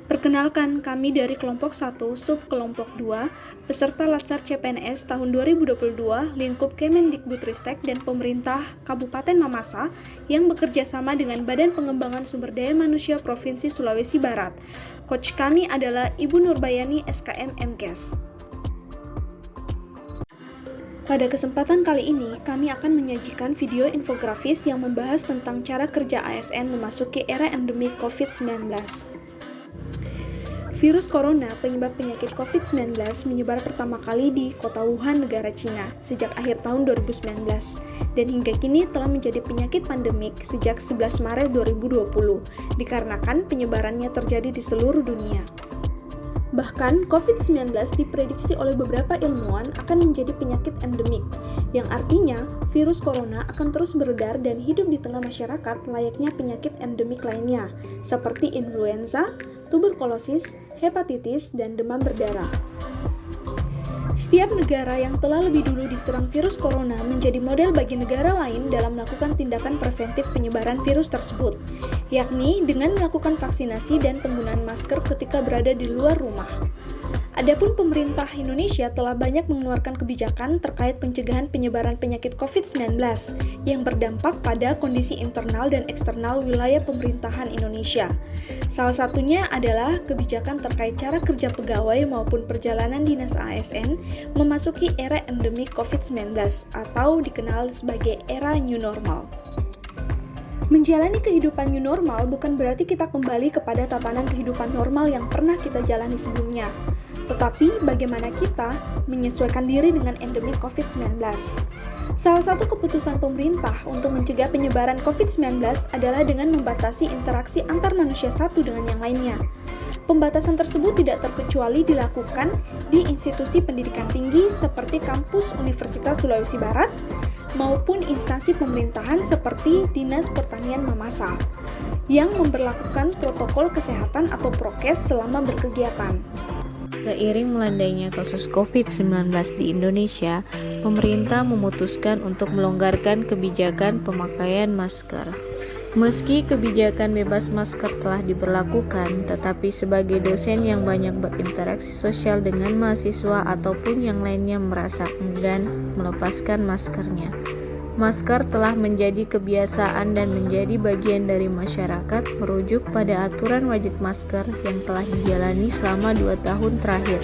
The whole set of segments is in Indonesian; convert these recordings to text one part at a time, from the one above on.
Perkenalkan, kami dari kelompok 1, sub kelompok 2, peserta Latsar CPNS tahun 2022, lingkup Kemendikbudristek dan pemerintah Kabupaten Mamasa yang bekerja sama dengan Badan Pengembangan Sumber Daya Manusia Provinsi Sulawesi Barat. Coach kami adalah Ibu Nurbayani SKM MKes. Pada kesempatan kali ini, kami akan menyajikan video infografis yang membahas tentang cara kerja ASN memasuki era endemik COVID-19. Virus corona, penyebab penyakit COVID-19, menyebar pertama kali di kota Wuhan, negara Cina, sejak akhir tahun 2019, dan hingga kini telah menjadi penyakit pandemik sejak 11 Maret 2020, dikarenakan penyebarannya terjadi di seluruh dunia. Bahkan, COVID-19 diprediksi oleh beberapa ilmuwan akan menjadi penyakit endemik, yang artinya virus corona akan terus beredar dan hidup di tengah masyarakat layaknya penyakit endemik lainnya, seperti influenza, tuberkulosis, hepatitis, dan demam berdarah. Setiap negara yang telah lebih dulu diserang virus corona menjadi model bagi negara lain dalam melakukan tindakan preventif penyebaran virus tersebut, yakni dengan melakukan vaksinasi dan penggunaan masker ketika berada di luar rumah. Adapun pemerintah Indonesia telah banyak mengeluarkan kebijakan terkait pencegahan penyebaran penyakit COVID-19 yang berdampak pada kondisi internal dan eksternal wilayah pemerintahan Indonesia. Salah satunya adalah kebijakan terkait cara kerja pegawai maupun perjalanan dinas ASN memasuki era endemik COVID-19 atau dikenal sebagai era new normal. Menjalani kehidupan new normal bukan berarti kita kembali kepada tatanan kehidupan normal yang pernah kita jalani sebelumnya, tetapi bagaimana kita menyesuaikan diri dengan endemik COVID-19. Salah satu keputusan pemerintah untuk mencegah penyebaran COVID-19 adalah dengan membatasi interaksi antar manusia satu dengan yang lainnya. Pembatasan tersebut tidak terkecuali dilakukan di institusi pendidikan tinggi seperti kampus Universitas Sulawesi Barat, maupun instansi pemerintahan seperti Dinas Pertanian Mamasa, yang memberlakukan protokol kesehatan atau prokes selama berkegiatan. Seiring melandainya kasus COVID-19 di Indonesia, pemerintah memutuskan untuk melonggarkan kebijakan pemakaian masker. Meski kebijakan bebas masker telah diberlakukan, tetapi sebagai dosen yang banyak berinteraksi sosial dengan mahasiswa ataupun yang lainnya merasa enggan melepaskan maskernya. Masker telah menjadi kebiasaan dan menjadi bagian dari masyarakat merujuk pada aturan wajib masker yang telah dijalani selama 2 tahun terakhir.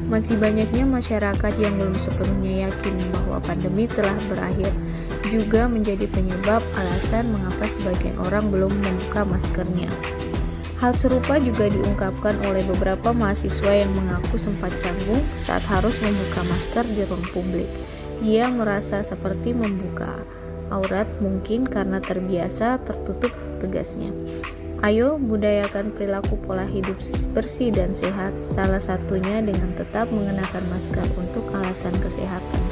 Masih banyaknya masyarakat yang belum sepenuhnya yakin bahwa pandemi telah berakhir juga menjadi penyebab alasan mengapa sebagian orang belum membuka maskernya. Hal serupa juga diungkapkan oleh beberapa mahasiswa yang mengaku sempat canggung saat harus membuka masker di ruang publik. Ia merasa seperti membuka aurat mungkin karena terbiasa tertutup, tegasnya. Ayo budayakan perilaku pola hidup bersih dan sehat, salah satunya dengan tetap mengenakan masker untuk alasan kesehatan.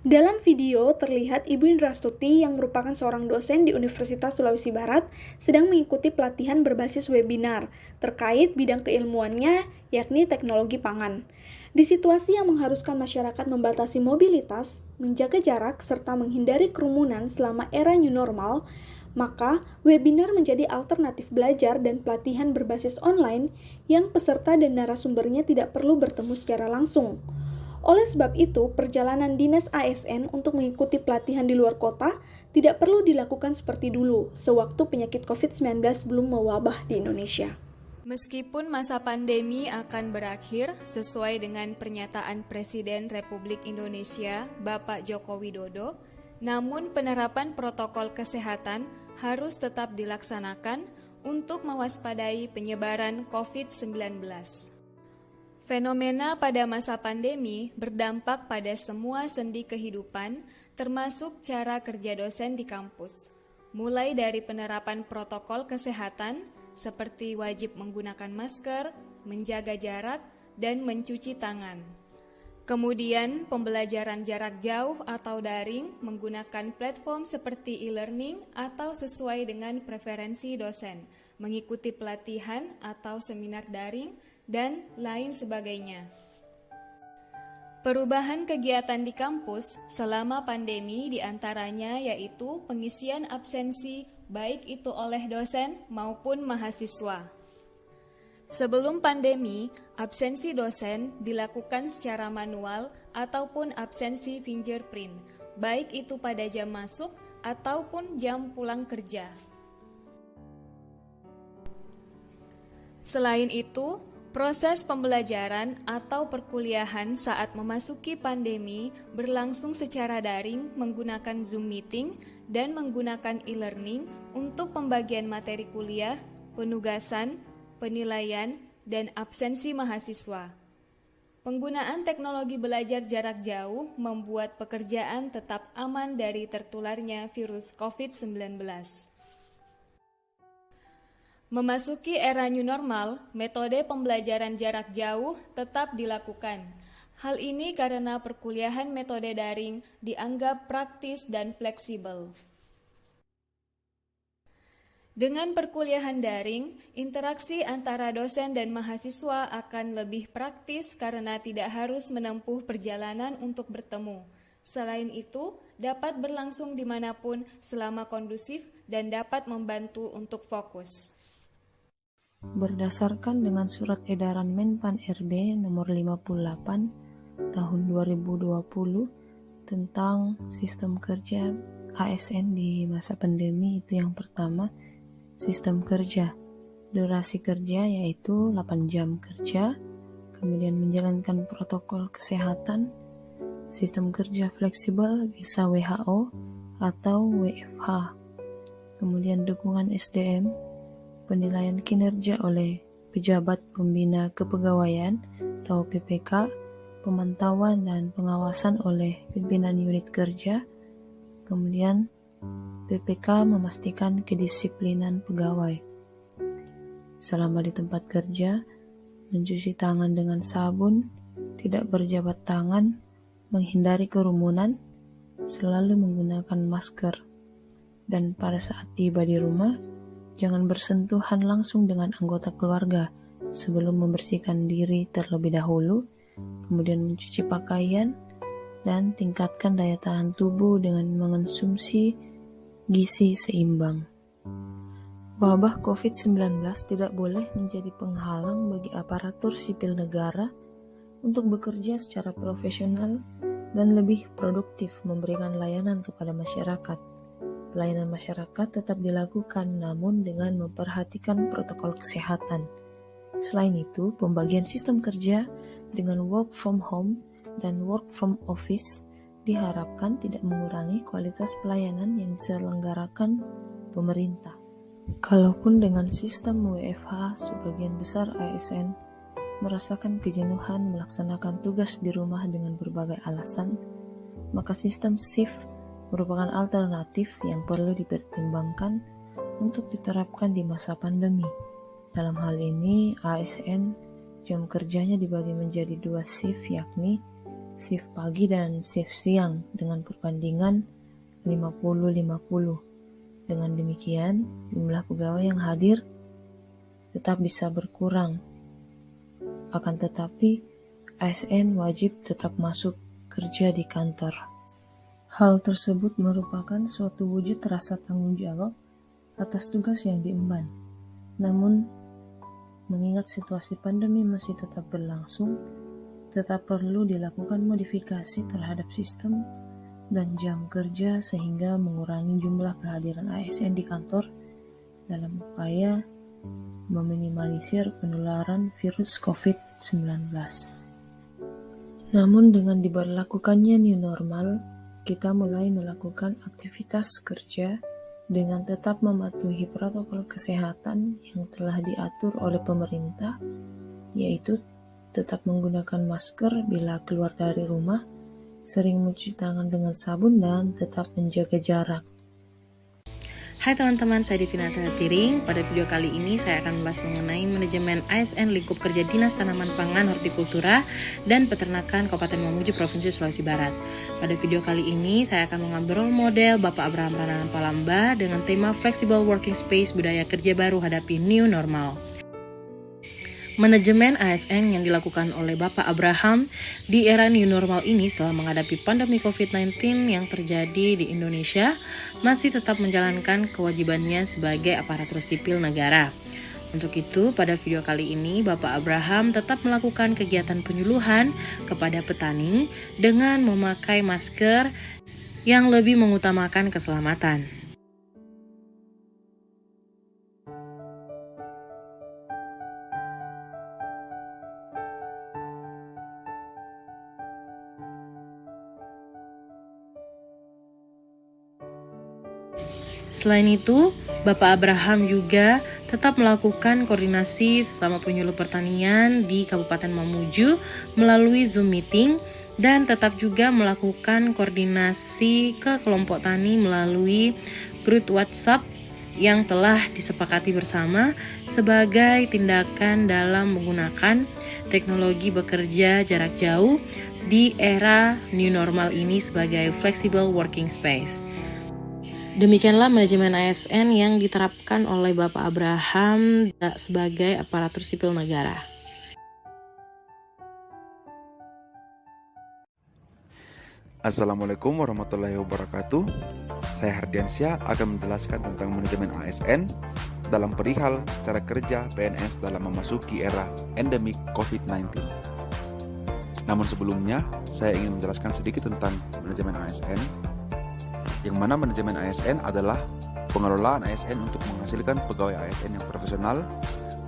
Dalam video terlihat Ibu Indra Stuti yang merupakan seorang dosen di Universitas Sulawesi Barat sedang mengikuti pelatihan berbasis webinar terkait bidang keilmuannya, yakni teknologi pangan. Di situasi yang mengharuskan masyarakat membatasi mobilitas, menjaga jarak, serta menghindari kerumunan selama era new normal, maka webinar menjadi alternatif belajar dan pelatihan berbasis online yang peserta dan narasumbernya tidak perlu bertemu secara langsung. Oleh sebab itu, perjalanan dinas ASN untuk mengikuti pelatihan di luar kota tidak perlu dilakukan seperti dulu, sewaktu penyakit COVID-19 belum mewabah di Indonesia. Meskipun masa pandemi akan berakhir sesuai dengan pernyataan Presiden Republik Indonesia, Bapak Joko Widodo, namun penerapan protokol kesehatan harus tetap dilaksanakan untuk mewaspadai penyebaran COVID-19. Fenomena pada masa pandemi berdampak pada semua sendi kehidupan, termasuk cara kerja dosen di kampus. Mulai dari penerapan protokol kesehatan, seperti wajib menggunakan masker, menjaga jarak, dan mencuci tangan. Kemudian, pembelajaran jarak jauh atau daring menggunakan platform seperti e-learning atau sesuai dengan preferensi dosen, mengikuti pelatihan atau seminar daring, dan lain sebagainya. Perubahan kegiatan di kampus selama pandemi diantaranya yaitu pengisian absensi baik itu oleh dosen maupun mahasiswa. Sebelum pandemi, absensi dosen dilakukan secara manual ataupun absensi fingerprint, baik itu pada jam masuk ataupun jam pulang kerja. Selain itu, proses pembelajaran atau perkuliahan saat memasuki pandemi berlangsung secara daring menggunakan Zoom meeting dan menggunakan e-learning untuk pembagian materi kuliah, penugasan, penilaian, dan absensi mahasiswa. Penggunaan teknologi belajar jarak jauh membuat pekerjaan tetap aman dari tertularnya virus COVID-19. Memasuki era new normal, metode pembelajaran jarak jauh tetap dilakukan. Hal ini karena perkuliahan metode daring dianggap praktis dan fleksibel. Dengan perkuliahan daring, interaksi antara dosen dan mahasiswa akan lebih praktis karena tidak harus menempuh perjalanan untuk bertemu. Selain itu, dapat berlangsung dimanapun selama kondusif dan dapat membantu untuk fokus. Berdasarkan dengan Surat Edaran Menpan RB nomor 58 tahun 2020 tentang sistem kerja ASN di masa pandemi, itu yang pertama, sistem kerja. Durasi kerja yaitu 8 jam kerja, kemudian menjalankan protokol kesehatan. Sistem kerja fleksibel bisa WHO atau WFH. Kemudian dukungan SDM, penilaian kinerja oleh pejabat pembina kepegawaian atau PPK, pemantauan dan pengawasan oleh pimpinan unit kerja. Kemudian PPK memastikan kedisiplinan pegawai. Selama di tempat kerja, mencuci tangan dengan sabun, tidak berjabat tangan, menghindari kerumunan, selalu menggunakan masker. Dan pada saat tiba di rumah, jangan bersentuhan langsung dengan anggota keluarga sebelum membersihkan diri terlebih dahulu, kemudian mencuci pakaian, dan tingkatkan daya tahan tubuh dengan mengonsumsi gizi seimbang. Wabah COVID-19 tidak boleh menjadi penghalang bagi aparatur sipil negara untuk bekerja secara profesional dan lebih produktif memberikan layanan kepada masyarakat. Pelayanan masyarakat tetap dilakukan namun dengan memperhatikan protokol kesehatan. Selain itu, pembagian sistem kerja dengan work from home dan work from office diharapkan tidak mengurangi kualitas pelayanan yang diselenggarakan pemerintah. Kalaupun dengan sistem WFH, sebagian besar ASN merasakan kejenuhan melaksanakan tugas di rumah dengan berbagai alasan, maka sistem shift merupakan alternatif yang perlu dipertimbangkan untuk diterapkan di masa pandemi. Dalam hal ini, ASN jam kerjanya dibagi menjadi 2 shift, yakni shift pagi dan shift siang dengan perbandingan 50-50. Dengan demikian, jumlah pegawai yang hadir tetap bisa berkurang. Akan tetapi, ASN wajib tetap masuk kerja di kantor. Hal tersebut merupakan suatu wujud rasa tanggung jawab atas tugas yang diemban. Namun, mengingat situasi pandemi masih tetap berlangsung, tetap perlu dilakukan modifikasi terhadap sistem dan jam kerja sehingga mengurangi jumlah kehadiran ASN di kantor dalam upaya meminimalisir penularan virus COVID-19. Namun dengan diberlakukannya new normal, kita mulai melakukan aktivitas kerja dengan tetap mematuhi protokol kesehatan yang telah diatur oleh pemerintah, yaitu tetap menggunakan masker bila keluar dari rumah, sering mencuci tangan dengan sabun, dan tetap menjaga jarak. Hai teman-teman, saya Devina Tiring. Pada video kali ini saya akan membahas mengenai manajemen ASN lingkup kerja Dinas Tanaman Pangan, Hortikultura, dan Peternakan Kabupaten Mamuju, Provinsi Sulawesi Barat. Pada video kali ini saya akan mengambil role model Bapak Abraham Rananan Palamba dengan tema Flexible Working Space Budaya Kerja Baru Hadapi New Normal. Manajemen ASN yang dilakukan oleh Bapak Abraham di era new normal ini setelah menghadapi pandemi COVID-19 yang terjadi di Indonesia masih tetap menjalankan kewajibannya sebagai aparatur sipil negara. Untuk itu, pada video kali ini Bapak Abraham tetap melakukan kegiatan penyuluhan kepada petani dengan memakai masker yang lebih mengutamakan keselamatan. Selain itu, Bapak Abraham juga tetap melakukan koordinasi sesama penyuluh pertanian di Kabupaten Mamuju melalui Zoom meeting dan tetap juga melakukan koordinasi ke kelompok tani melalui grup WhatsApp yang telah disepakati bersama sebagai tindakan dalam menggunakan teknologi bekerja jarak jauh di era new normal ini sebagai flexible working space. Demikianlah manajemen ASN yang diterapkan oleh Bapak Abraham sebagai aparatur sipil negara. Assalamualaikum warahmatullahi wabarakatuh. Saya Hardiansyah akan menjelaskan tentang manajemen ASN dalam perihal cara kerja PNS dalam memasuki era endemik COVID-19. Namun sebelumnya, saya ingin menjelaskan sedikit tentang manajemen ASN, yang mana manajemen ASN adalah pengelolaan ASN untuk menghasilkan pegawai ASN yang profesional,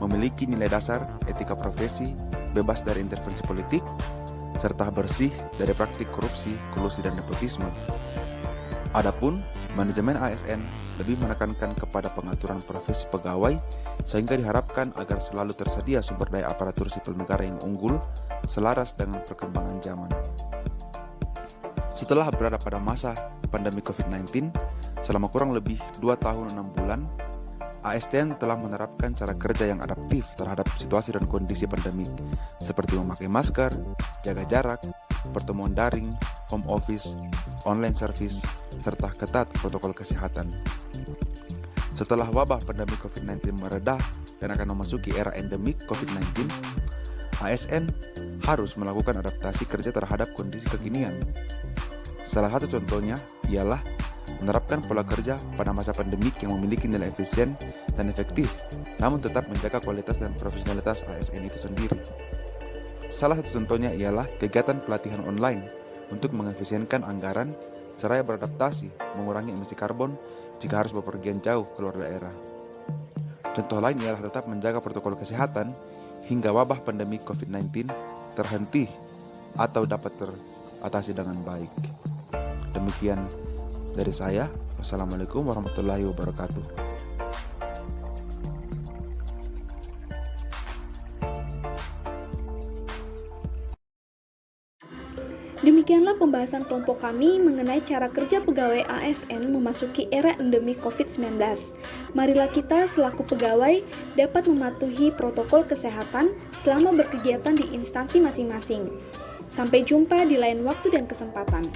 memiliki nilai dasar etika profesi, bebas dari intervensi politik, serta bersih dari praktik korupsi, kolusi, dan nepotisme. Adapun manajemen ASN lebih menekankan kepada pengaturan profesi pegawai sehingga diharapkan agar selalu tersedia sumber daya aparatur sipil negara yang unggul selaras dengan perkembangan zaman. Setelah berada pada masa pandemi COVID-19 selama kurang lebih 2 tahun 6 bulan, ASN telah menerapkan cara kerja yang adaptif terhadap situasi dan kondisi pandemi, seperti memakai masker, jaga jarak, pertemuan daring, home office, online service, serta ketat protokol kesehatan. Setelah wabah pandemi COVID-19 mereda dan akan memasuki era endemik COVID-19, ASN harus melakukan adaptasi kerja terhadap kondisi kekinian. Salah satu contohnya ialah menerapkan pola kerja pada masa pandemik yang memiliki nilai efisien dan efektif, namun tetap menjaga kualitas dan profesionalitas ASN itu sendiri. Salah satu contohnya ialah kegiatan pelatihan online untuk mengefisienkan anggaran seraya beradaptasi mengurangi emisi karbon jika harus bepergian jauh keluar daerah. Contoh lain ialah tetap menjaga protokol kesehatan hingga wabah pandemi COVID-19 terhenti atau dapat teratasi dengan baik. Demikian dari saya. Wassalamualaikum warahmatullahi wabarakatuh. Demikianlah pembahasan kelompok kami mengenai cara kerja pegawai ASN memasuki era endemi COVID-19. Marilah kita selaku pegawai dapat mematuhi protokol kesehatan selama berkegiatan di instansi masing-masing. Sampai jumpa di lain waktu dan kesempatan.